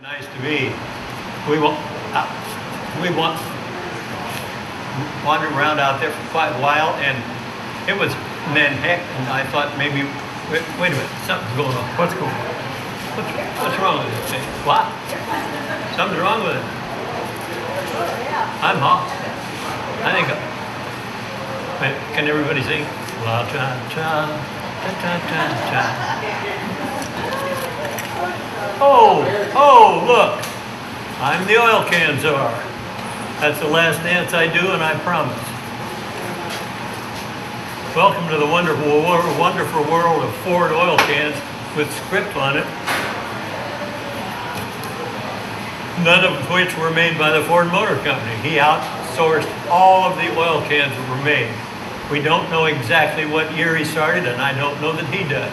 Nice to be. We wa- we wa- wandered around out there for quite a while, and it was heck. And I thought maybe, wait a minute, something's going on. What's going on? What's wrong with this thing? What? Something's wrong with it. I'm hot. I think. Can everybody sing? La cha cha, cha cha cha cha. Oh, look. I'm the oil can czar. That's the last dance I do, and I promise. Welcome to the wonderful world of Ford oil cans with script on it. None of which were made by the Ford Motor Company. He outsourced all of the oil cans that were made. We don't know exactly what year he started, and I don't know that he does,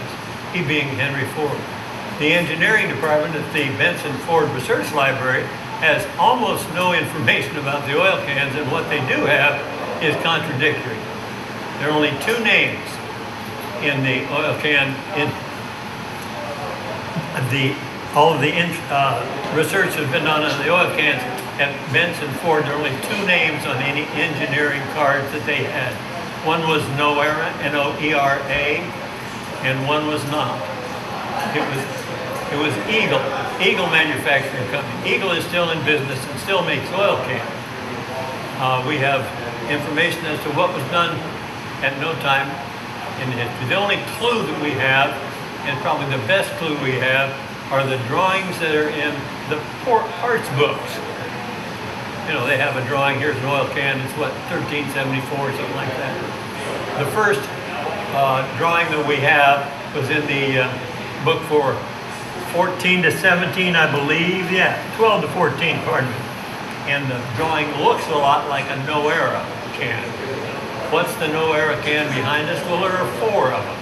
he being Henry Ford. The engineering department at the Benson Ford Research Library has almost no information about the oil cans, and what they do have is contradictory. There are only two names in the oil can. All of the research has been done on the oil cans at Benson Ford. There are only two names on any engineering cards that they had. One was Noera, N-O-E-R-A, and one was not. It was Eagle Manufacturing Company. Eagle is still in business and still makes oil cans. We have information as to what was done at no time in history. The only clue that we have, and probably the best clue we have, are the drawings that are in the parts books. You know, they have a drawing, here's an oil can, it's what, 1374 or something like that. The first drawing that we have was in the book for 14 to 17, I believe. Yeah, 12 to 14, pardon me. And the drawing looks a lot like a Noera can. What's the Noera can behind us? Well, there are four of them.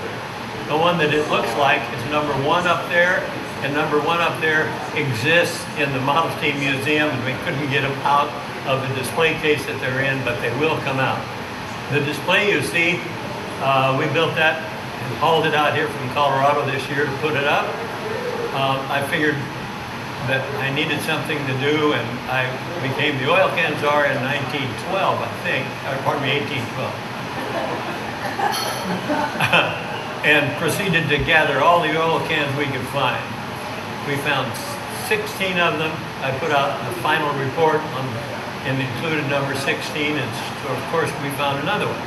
The one that it looks like is number one up there, and number one up there exists in the Model T Museum, and we couldn't get them out of the display case that they're in, but they will come out. The display you see, we built that and hauled it out here from Colorado this year to put it up. I figured that I needed something to do, and I became the oil can czar in 1912, I think, or pardon me, 1812. And proceeded to gather all the oil cans we could find. We found 16 of them. I put out the final report and included number 16, and so of course we found another one.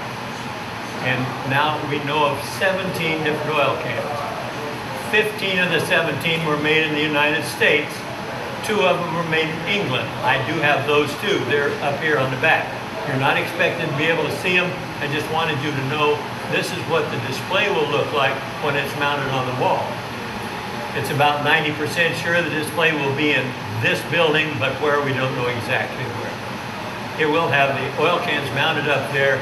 And now we know of 17 different oil cans. 15 of the 17 were made in the United States. 2 of them were made in England. I do have those too. They're up here on the back. You're not expected to be able to see them. I just wanted you to know this is what the display will look like when it's mounted on the wall. It's about 90% sure the display will be in this building, but where we don't know exactly where. It will have the oil cans mounted up there,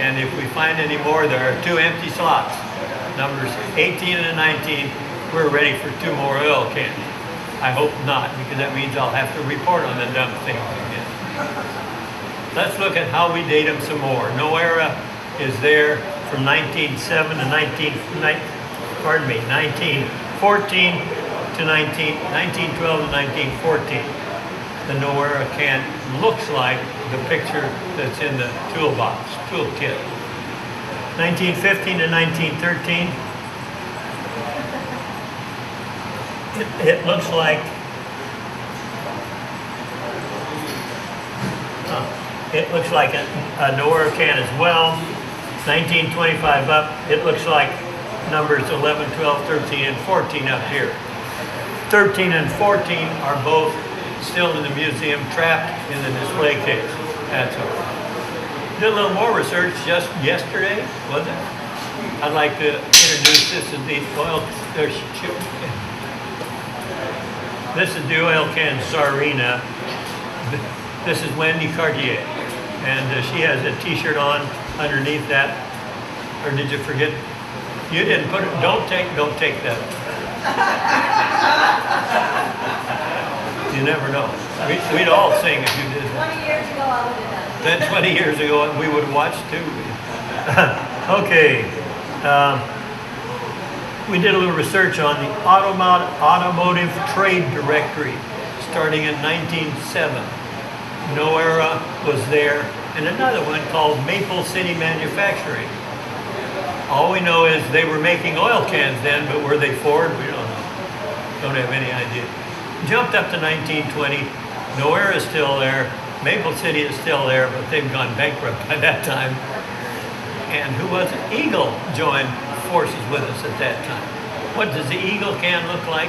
and if we find any more, there are 2 empty slots. Numbers 18 and 19, we're ready for 2 more oil cans. I hope not, because that means I'll have to report on the dumb things again. Let's look at how we date them some more. Noera is there from 1907 to 1914 to 1912 to 1914. The Noera can looks like the picture that's in the toolkit. 1915 to 1913. It looks like a Noera can as well. 1925 up, it looks like numbers 11, 12, 13, and 14 up here. 13 and 14 are both still in the museum, trapped in the display case. That's all. Did a little more research just yesterday, was it? I'd like to introduce this as the oil. This is the oil can czarina. This is Wendy Cartier, and she has a T-shirt on underneath that. Or did you forget? You didn't put it. Don't take that. You never know. We'd all sing if you did. 20 years ago, I would have done it. Then 20 years ago, we would watch too. Okay. We did a little research on the automotive trade directory starting in 1907. No Era was there, and another one called Maple City Manufacturing. All we know is they were making oil cans then, but were they Ford? We don't know. Don't have any idea. Jumped up to 1920. No Era is still there. Maple City is still there, but they've gone bankrupt by that time. And who was it? Eagle joined forces with us at that time. What does the Eagle can look like?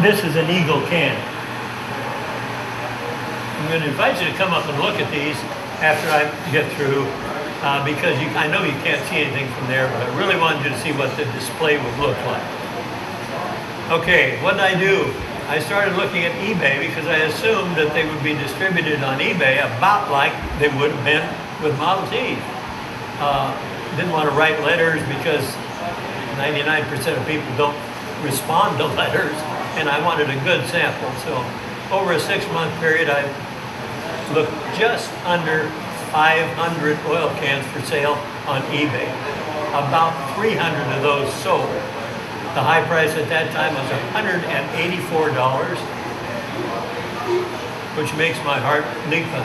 This is an Eagle can. I'm going to invite you to come up and look at these after I get through, because I know you can't see anything from there, but I really wanted you to see what the display would look like. Okay, what did I do? I started looking at eBay because I assumed that they would be distributed on eBay about like they would have been with Model T. Didn't want to write letters because 99% of people don't respond to letters, and I wanted a good sample. So over a 6-month period, I looked just under 500 oil cans for sale on eBay. About 300 of those sold. The high price at that time was $184, which makes my heart leap a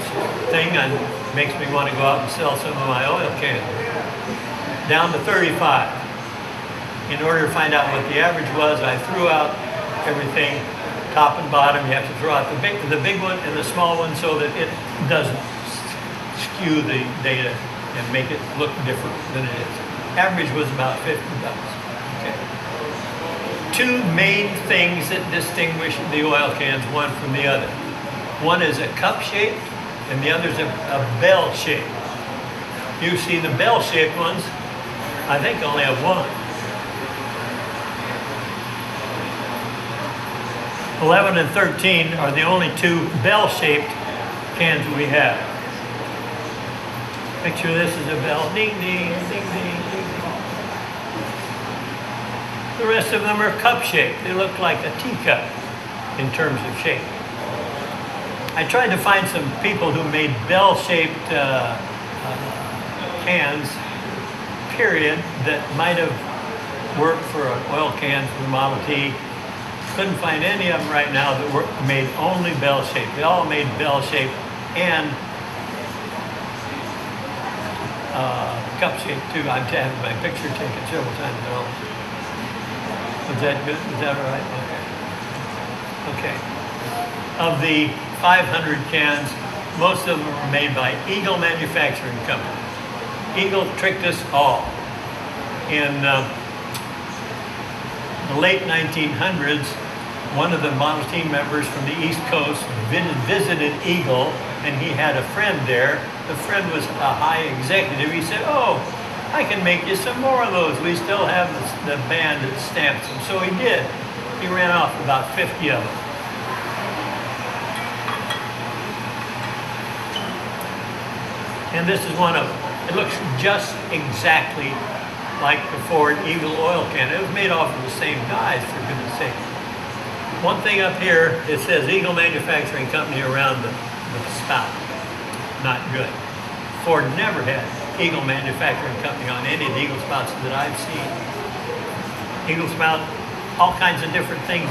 thing and makes me want to go out and sell some of my oil cans. Down to 35. In order to find out what the average was, I threw out everything, top and bottom. You have to throw out the big one and the small one so that it doesn't skew the data and make it look different than it is. Average was about $50. Okay. Two main things that distinguish the oil cans one from the other. One is a cup shape and the other is a bell shape. You see the bell shaped ones, I think only have one. 11 and 13 are the only two bell shaped cans we have. Picture this as a bell, ding ding, ding ding. The rest of them are cup-shaped. They look like a teacup in terms of shape. I tried to find some people who made bell-shaped cans, period, that might have worked for an oil can for the Model T. Couldn't find any of them right now that were made only bell-shaped. They all made bell-shaped and cup-shaped too. I've had my picture taken several times now. Was that good? Was that all right? Okay. Okay. Of the 500 cans, most of them were made by Eagle Manufacturing Company. Eagle tricked us all. In the late 1900s, one of the Model T members from the East Coast visited Eagle, and he had a friend there. The friend was a high executive. He said, "Oh, I can make you some more of those. We still have the band that stamps them." So he did. He ran off about 50 of them. And this is one of them. It looks just exactly like the Ford Eagle oil can. It was made off of the same guys, for goodness sake. One thing up here, it says Eagle Manufacturing Company around the spout. Not good. Ford never had Eagle Manufacturing Company on any of the Eagle spouts that I've seen. Eagle spout, all kinds of different things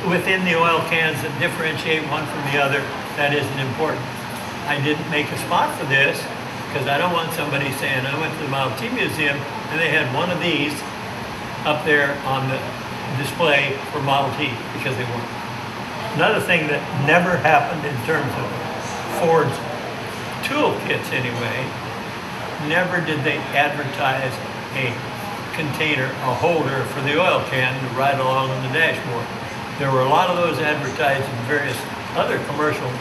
within the oil cans that differentiate one from the other. That isn't important. I didn't make a spot for this because I don't want somebody saying I went to the Model T Museum and they had one of these up there on the display for Model T, because they weren't. Another thing that never happened in terms of Ford's toolkits anyway, never did they advertise a container, a holder for the oil can to ride along on the dashboard. There were a lot of those advertised in various other commercial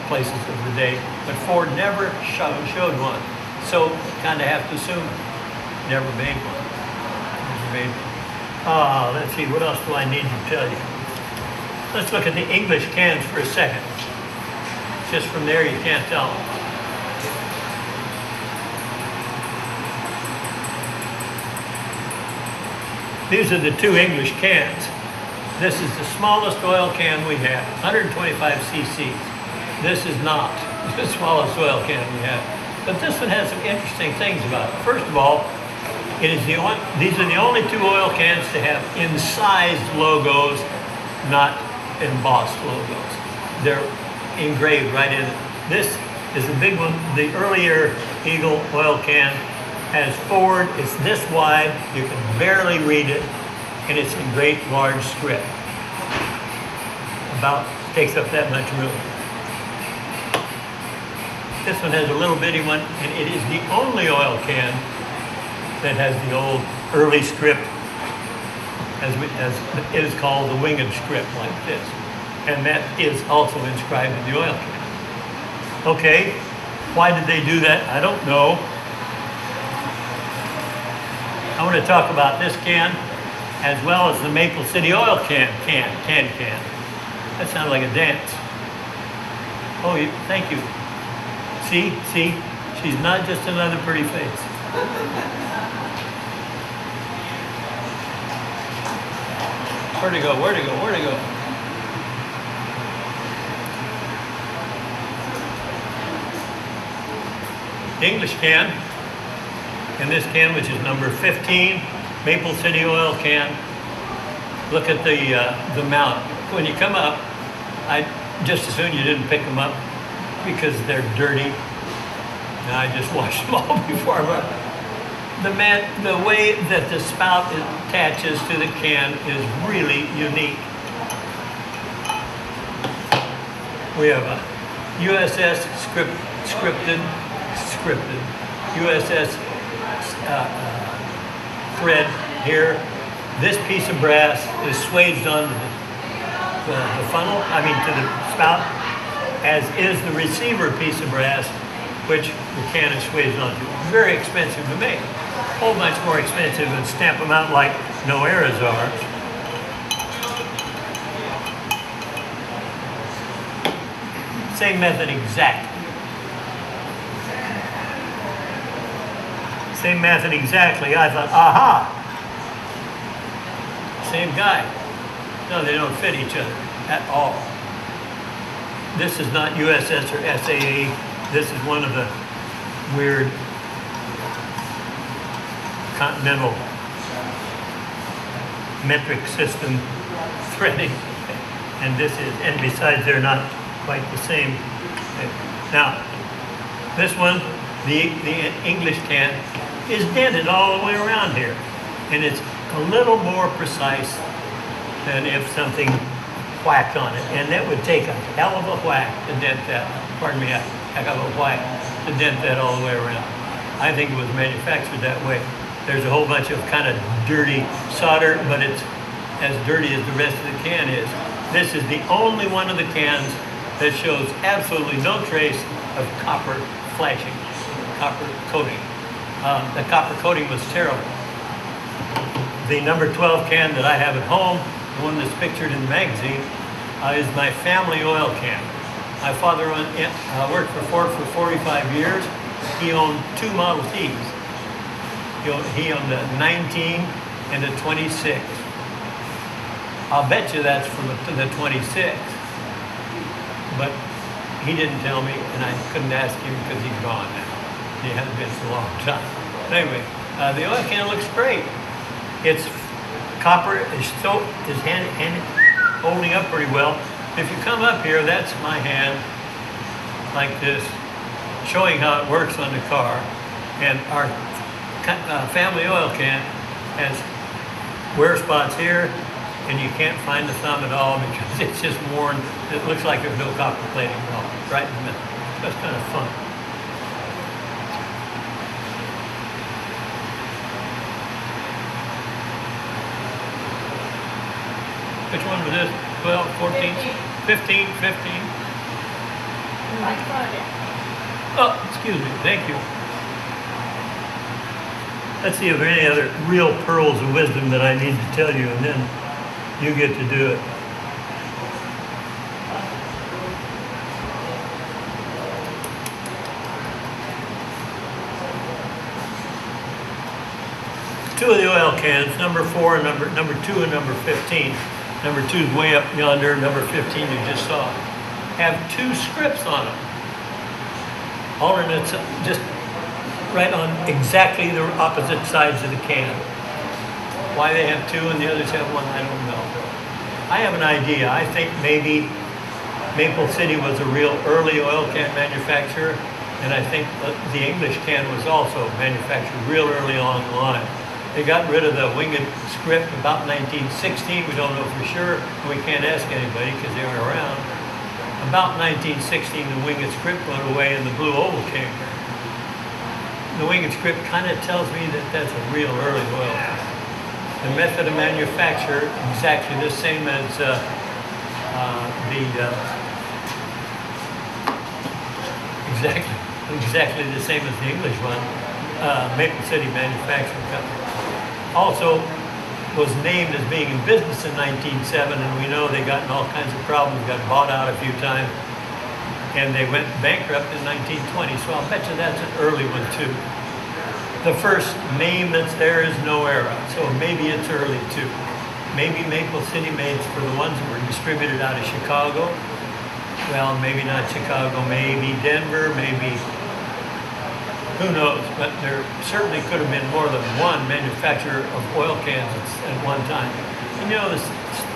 places of the day, but Ford never showed one. So kind of have to assume never made one. Never made one. Let's see, what else do I need to tell you? Let's look at the English cans for a second. Just from there you can't tell them. These are the two English cans. This is the smallest oil can we have, 125 cc's. This is not the smallest oil can we have. But this one has some interesting things about it. First of all, these are the only two oil cans to have incised logos, not embossed logos. They're engraved right in it. This is a big one. The earlier Eagle oil can has forward. It's this wide. You can barely read it, and it's in great large script. About takes up that much room. This one has a little bitty one, and it is the only oil can that has the old early script, as it is called, the winged script like this. And that is also inscribed in the oil can. Okay, why did they do that? I don't know. I want to talk about this can as well as the Maple City oil can. That sounded like a dance. Oh, thank you. See, she's not just another pretty face. Where'd it go? The English can, and this can, which is number 15, Maple City oil can. Look at the mount. When you come up, I just assume you didn't pick them up because they're dirty. And I just washed them all before I went. The way that the spout attaches to the can is really unique. We have a USS scripted USS thread here. This piece of brass is swaged onto the funnel, to the spout, as is the receiver piece of brass, which the can is swaged onto. Very expensive to make. A whole bunch more expensive than stamp them out like no errors are. Same method exactly. Same method exactly. I thought, aha! Same guy. No, they don't fit each other at all. This is not USS or SAE. This is one of the weird continental metric system threading. And besides, they're not quite the same. Now, this one, the English can, is dented all the way around here. And it's a little more precise than if something whacked on it. And that would take a hell of a whack to dent that. Pardon me, a heck of a whack to dent that all the way around. I think it was manufactured that way. There's a whole bunch of kind of dirty solder, but it's as dirty as the rest of the can is. This is the only one of the cans that shows absolutely no trace of copper flashing, copper coating. The copper coating was terrible. The number 12 can that I have at home, the one that's pictured in the magazine, is my family oil can. My father worked for Ford for 45 years. He owned two Model Ts. He owned a 19 and a 26. I'll bet you that's from the 26. But he didn't tell me, and I couldn't ask him because he's gone now. He hasn't been for a long time. But anyway, the oil can looks great. It's copper is holding up pretty well. If you come up here, that's my hand, like this, showing how it works on the car. And our family oil can has wear spots here, and you can't find the thumb at all because it's just worn. It looks like there's no copper plating at all, right in the middle. That's kind of fun. Which one was this? 12, 14, 15, 15. Oh, excuse me. Thank you. Let's see if there are any other real pearls of wisdom that I need to tell you, and then you get to do it. Two of the oil cans, number 4 and number 2 and number 15. Number 2 is way up yonder. Number 15 you just saw. Have two scripts on them. alternates just right on exactly the opposite sides of the can. Why they have two and the others have one, I don't know. I have an idea. I think maybe Maple City was a real early oil can manufacturer, and I think the English can was also manufactured real early along the line. They got rid of the winged script about 1916. We don't know for sure. We can't ask anybody because they aren't around. About 1916, the winged script went away and the blue oval came. The winged script kind of tells me that that's a real early oil can. The method of manufacture exactly the same as exactly the same as the English one, Maple City Manufacturing Company. Also was named as being in business in 1907, and we know they got in all kinds of problems, got bought out a few times, and they went bankrupt in 1920, so I'll bet you that's an early one too. The first name that's there is No Era, so maybe it's early too. Maybe Maple City made for the ones that were distributed out of Chicago. Well, maybe not Chicago, maybe Denver, maybe, who knows, but there certainly could have been more than one manufacturer of oil cans at one time. And you know,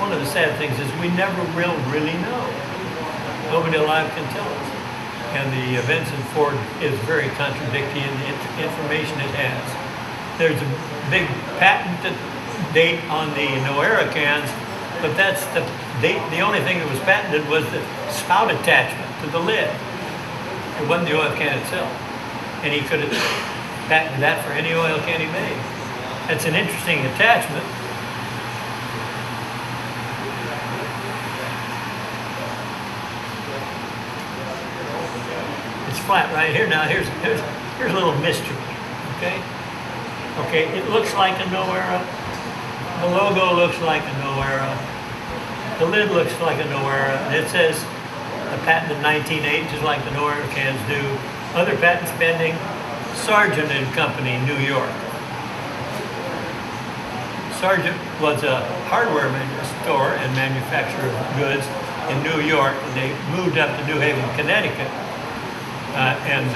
one of the sad things is we never will really know. Nobody alive can tell us. And the events in Ford is very contradictory in the information it has. There's a big patent date on the No Era cans, but that's the date. The only thing that was patented was the spout attachment to the lid. It wasn't the oil can itself. And he could have patented that for any oil can he made. That's an interesting attachment. It's flat right here. Now here's a little mystery. Okay. Okay. It looks like a No Era. The logo looks like a No Era. The lid looks like a No Era, and it says a patent of 1908, just like the No Era cans do. Other patents pending, Sargent and Company, New York. Sargent was a hardware store and manufacturer of goods in New York, and they moved up to New Haven, Connecticut, and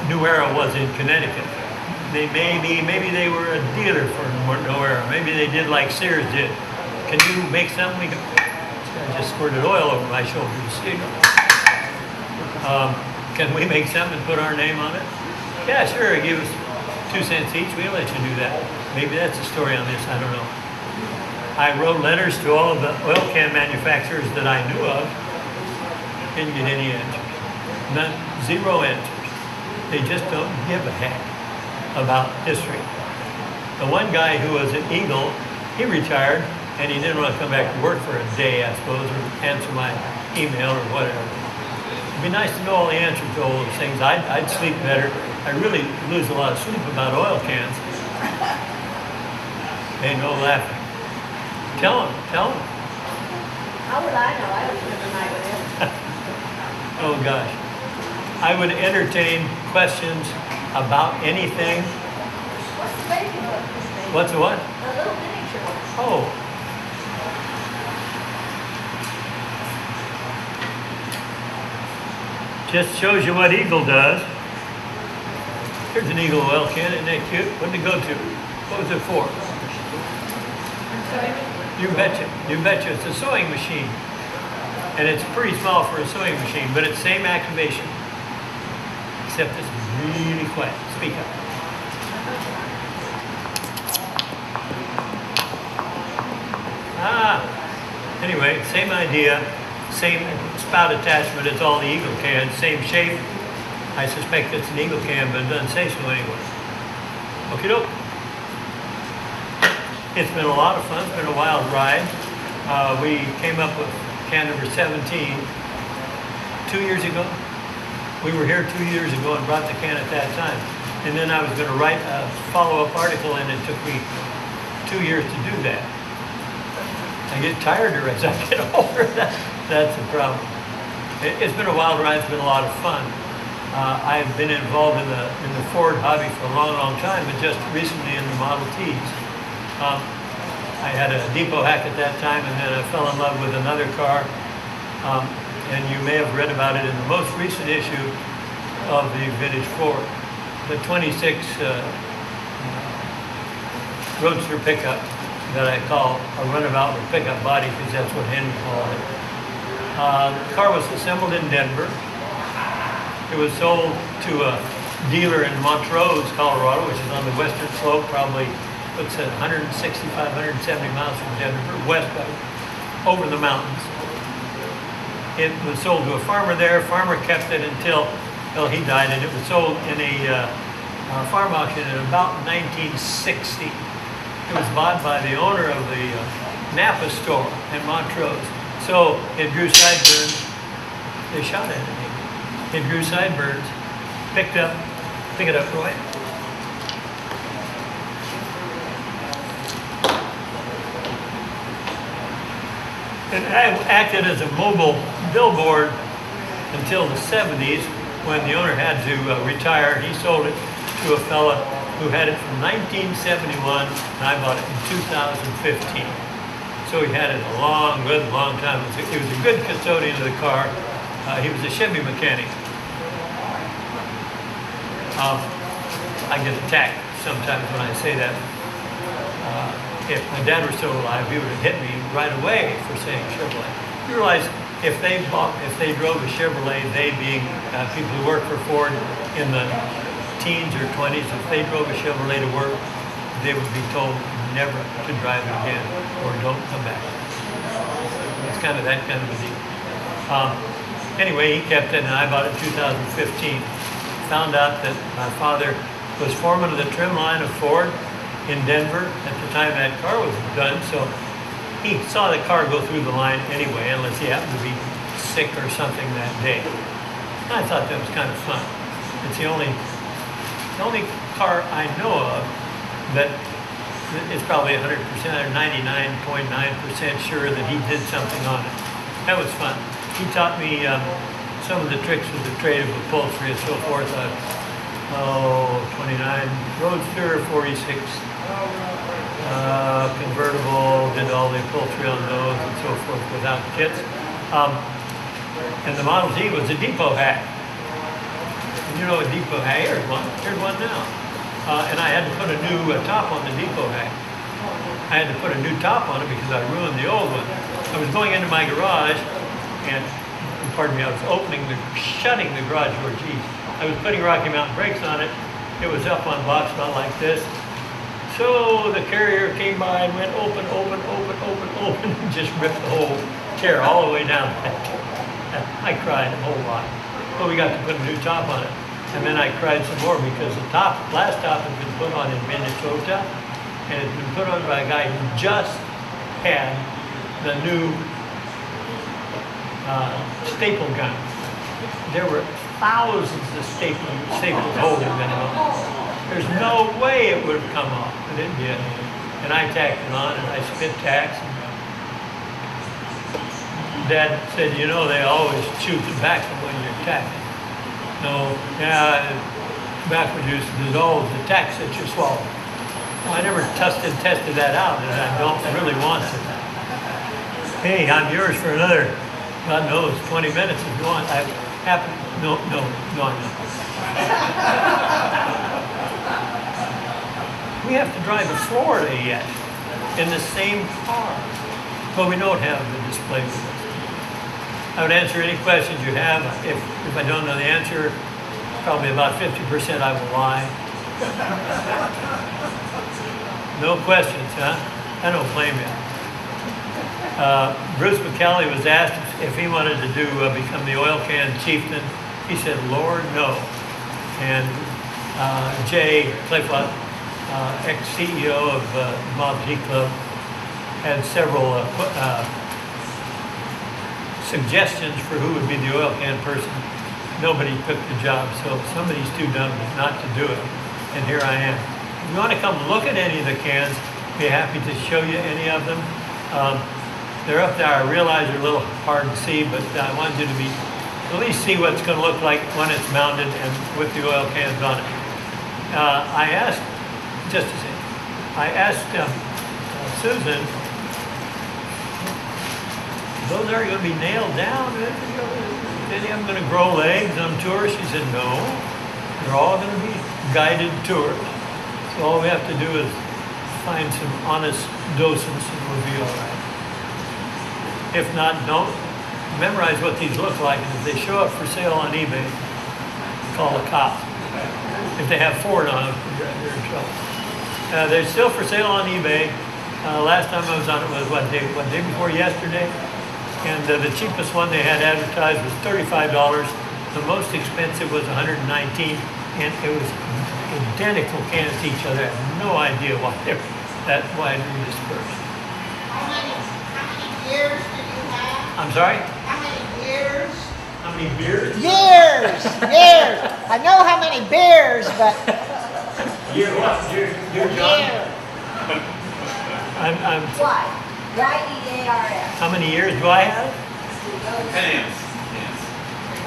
New Era was in Connecticut. They maybe they were a dealer for No Era. Maybe they did like Sears did. Can you make something? I just squirted oil over my shoulder to see. Can we make something and put our name on it? Yeah, sure. Give us 2 cents each. We'll let you do that. Maybe that's the story on this. I don't know. I wrote letters to all of the oil can manufacturers that I knew of. Didn't get any answers. None. Zero answers. They just don't give a heck about history. The one guy who was at Eagle, he retired, and he didn't want to come back to work for a day, I suppose, or answer my email or whatever. It'd be nice to know all the answers to all those things. I'd sleep better. I really lose a lot of sleep about oil cans. Ain't no laughing. Tell them. How would I know? I don't spend the night with him. Oh gosh. I would entertain questions about anything. What's the baby book? What's the what? A little miniature one. Oh. Just shows you what Eagle does. Here's an Eagle oil can, isn't that cute? What did it go to? What was it for? You betcha. It's a sewing machine. And it's pretty small for a sewing machine, but it's same activation. Except it's really quiet. Speak up. Anyway, same idea. Same spout attachment as all the Eagle cans, same shape. I suspect it's an Eagle can, but it doesn't say so anyway. Okie doke. It's been a lot of fun. It's been a wild ride. We came up with can number 17 2 years ago. We were here 2 years ago and brought the can at that time. And then I was going to write a follow-up article, and it took me 2 years to do that. I get tireder as I get older. That's the problem. It's been a wild ride. It's been a lot of fun. I've been involved in the Ford hobby for a long time, but just recently in the Model Ts. I had a depot hack at that time, and then I fell in love with another car. And you may have read about it in the most recent issue of the vintage Ford. The 26 Roadster pickup that I call a runabout with pickup body because that's what Henry called it. The car was assembled in Denver. It was sold to a dealer in Montrose, Colorado, which is on the western slope, probably, what's it, 165, 170 miles from Denver, west of it, over the mountains. It was sold to a farmer there. Farmer kept it until, well, he died, and it was sold in a farm auction in about 1960. It was bought by the owner of the Napa store in Montrose. So it grew sideburns. They shot at it. It grew sideburns. Pick it up, Roy. It acted as a mobile billboard until the 70s when the owner had to retire. He sold it to a fella who had it from 1971, and I bought it in 2015. So he had it a good long time. He was a good custodian of the car. He was a Chevy mechanic. I get attacked sometimes when I say that. If my dad were still alive, he would have hit me right away for saying Chevrolet. You realize if they drove a Chevrolet, they being people who work for Ford in the teens or 20s, if they drove a Chevrolet to work, they would be told never to drive it again or don't come back. It's kind of that kind of a deal. Anyway, he kept it, and I bought it in 2015. Found out that my father was foreman of the trim line of Ford in Denver at the time that car was done, so he saw the car go through the line anyway, unless he happened to be sick or something that day. I thought that was kind of fun. It's the only car I know of that is probably 100% or 99.9% sure that he did something on it. That was fun. He taught me some of the tricks of the trade of upholstery and so forth. 29 Roadster, 46 convertible, did all the upholstery on those and so forth without kits. And the Model T was a depot hack. And you know a depot hack, here's one now. And I had to put a new top on the depot hack. I had to put a new top on it because I ruined the old one. I was going into my garage and, pardon me, I was shutting the garage door, geez. I was putting Rocky Mountain brakes on it. It was up on box mount like this. So the carrier came by and went open, and just ripped the whole chair all the way down. I cried a whole lot. But we got to put a new top on it. And then I cried some more because the last top had been put on in Minnesota, and it had been put on by a guy who just had the new staple gun. There were thousands of staples holding them up. There's no way it would have come off, but it did. And I tacked it on, and I spit tacks. Dad said, you know, they always chew tobacco when you're tacking. No, yeah, tobacco juice dissolves the tacks that you swallow. Well, I never tested that out, and I don't really want to. Hey, I'm yours for another, God knows, 20 minutes if you want. No, I'm not. We have to drive to Florida yet in the same car, but we don't have the display with us. I would answer any questions you have. If I don't know the answer, probably about 50% I will lie. No questions, huh? I don't blame you. Bruce McKelly was asked if he wanted to become the oil can chieftain. He said, Lord, no. And Jay Clayflot, ex-CEO of Model T Club, had several suggestions for who would be the oil can person. Nobody took the job, so somebody's too dumb not to do it. And here I am. If you want to come look at any of the cans, be happy to show you any of them. They're up there. I realize they're a little hard to see, but I wanted you to at least see what it's going to look like when it's mounted and with the oil cans on it. I asked Susan, those are going to be nailed down? any of them going to grow legs on tour? She said, no. They're all going to be guided tours. So all we have to do is find some honest docents and we'll be all right. If not, don't memorize what these look like. And if they show up for sale on eBay, call the cops. If they have Ford on them, you're in trouble. They're still for sale on eBay. Last time I was on it was what day before yesterday. And the cheapest one they had advertised was $35. The most expensive was $119, and it was identical cans to each other. I have no idea why they're that widely dispersed. How many beers do you have? I'm sorry? How many beers? How many beers? Years. I know how many beers, but Year what? Year John? year. I'm, Why? Y-E-A-R-S. how many years do I have? Cans.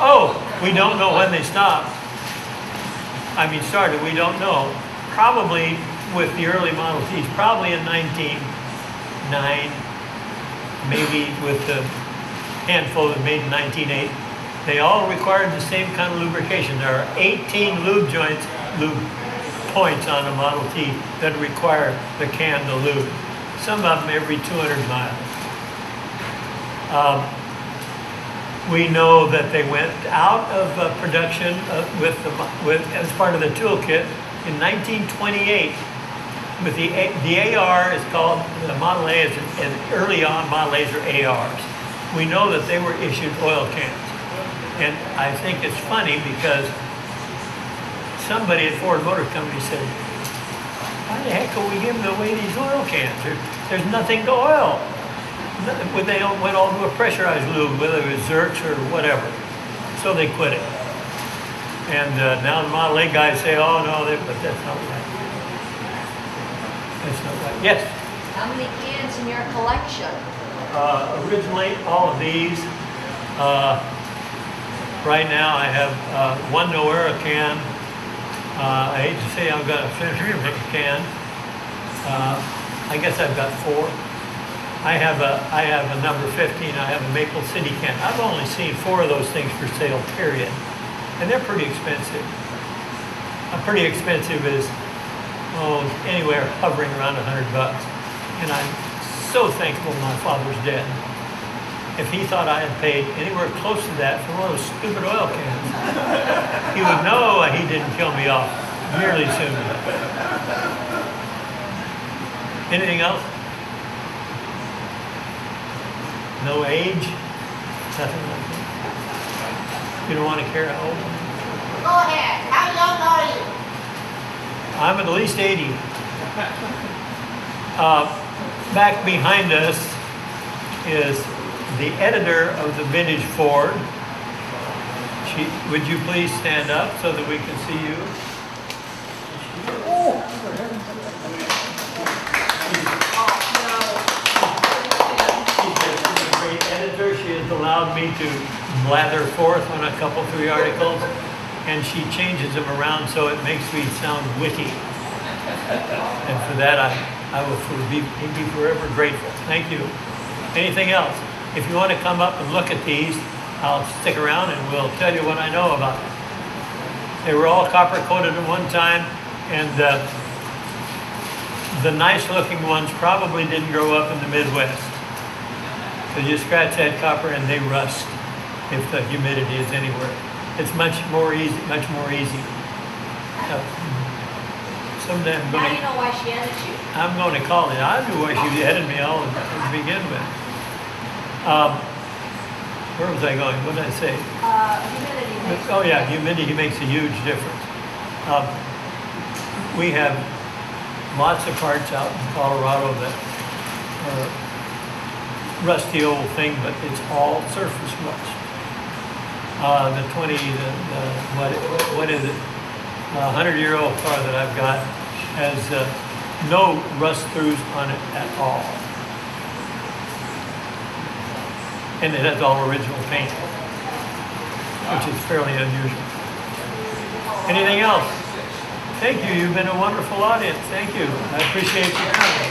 Oh, we don't know when they stopped. I mean, started, we don't know. Probably with the early Model Ts, probably in 1909, maybe with the handful that made in 1908. They all required the same kind of lubrication. There are 18 lube points on a Model T that require the can to lube. Some of them every 200 miles. We know that they went out of production as part of the toolkit in 1928. With the AR is called, the Model A is, and early on Model A's are ARs. We know that they were issued oil cans. And I think it's funny because somebody at Ford Motor Company said, why the heck are we giving away these oil cans? There's nothing to oil. They went all to a pressurized lube, whether it was Zerch or whatever. So they quit it. And now the Model A guys say, oh no, but that's not right. That's not right. Yes? How many cans in your collection? Originally, all of these. Right now I have one Noera can. I hate to say I've got a Century can. I guess I've got 4. I have a number 15. I have a Maple City can. I've only seen 4 of those things for sale, period. And they're pretty expensive. Pretty expensive is, anywhere hovering around $100. And I'm so thankful my father's dead. If he thought I had paid anywhere close to that for one of those stupid oil cans, he would know he didn't kill me off nearly soon. Anything else? No age? Nothing like that? You don't want to care how old? Go ahead. How young are you? I'm at least 80. Back behind us is the editor of the Vintage Ford. Would you please stand up so that we can see you? She's a great editor. She has allowed me to blather forth on a couple, 3 articles, and she changes them around so it makes me sound witty. And for that, I will be forever grateful. Thank you. Anything else? If you want to come up and look at these, I'll stick around and we'll tell you what I know about them. They were all copper coated at one time, and the nice looking ones probably didn't grow up in the Midwest. So you scratch that copper and they rust if the humidity is anywhere. It's much more easy. Someday I'm Now going you know why she edits you. I'm going to call it. I knew why she headed me all to begin with. Where was I going? What did I say? Humidity makes. Oh yeah, humidity makes a huge difference. We have lots of parts out in Colorado that are rusty old thing, but it's all surface rust. What is it? 100-year-old car that I've got has no rust throughs on it at all. And it has all original paint, which is fairly unusual. Anything else? Thank you. You've been a wonderful audience. Thank you. I appreciate your time.